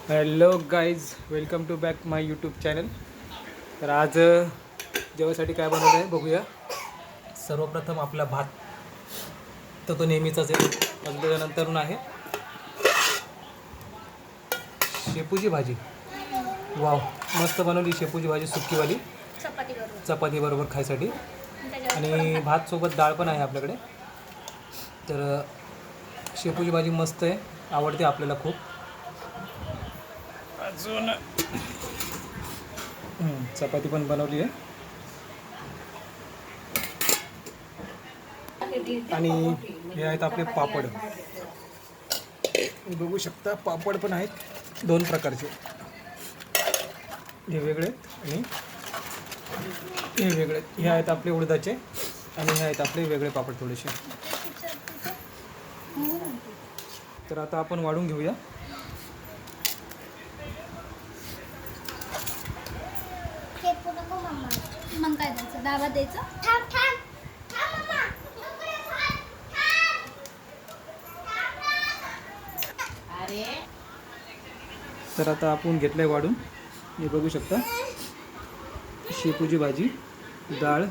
Hello guys, welcome to back my YouTube channel. तर आज जेवासाठी काय बनवलं आहे बघूया. सर्वप्रथम आपला भात तर तो नेहमीचाच आहे. अजून त्याच्यानंतरून आहे शेपूची भाजी. वाव, मस्त बनवली शेपूची भाजी, सुक्कीवाली चपाती बरोबर खायसाठी. आणि भात सोबत डाळ पण आहे आपल्याकडे. तर शेपूची भाजी मस्त आहे, आवडते आपल्याला खूप. अजून चपाती पण बनवली आहे. आणि हे आहेत आपले पापड. बघू शकता, पापड पण आहेत दोन प्रकारचे. हे वेगळे आणि हे वेगळे. हे आहेत आपले उडदाचे आणि हे आहेत आपले वेगळे पापड थोडेसे. तर आता आपण वाढून घेऊया. मग काय द्यायचं, डाबा द्यायचं. तर आता आपण घेतलंय वाढून. हे बघू शकता, शेपूची भाजी, डाळ,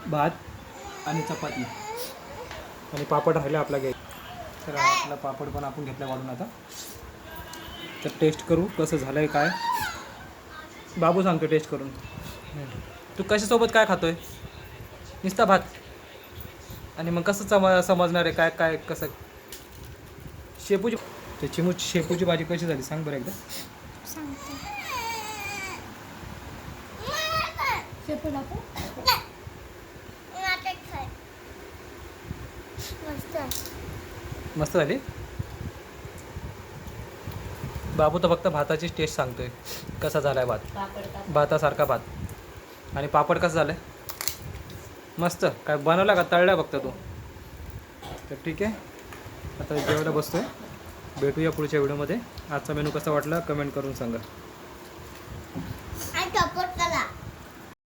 भात आणि चपाती आणि पापड राहिला आपला घ्यायचा. तर आपला पापड पण आपण घेतला वाढून आता. तर टेस्ट करू कसं झालं आहे काय. बाबू सांगतो टेस्ट करून. तू कशासोबत काय खातोय? नुसता भात. आणि मग कसं समजणार आहे काय काय कसं. शेपूची शेपूची भाजी कशी झाली सांग बरं एकदा. मस्त झाली. बाबू तर फक्त भाताचीच टेस्ट सांगतोय कसा झालाय भात. भातासारखा भात. आणि पापड कसं झालंय? मस्त. काय बनवला का तळला फक्त तू? तर ठीक आहे, आता जेवायला बसतोय. भेटूया पुढच्या व्हिडिओमध्ये. आजचा मेनू कसा वाटला कमेंट करून सांगा.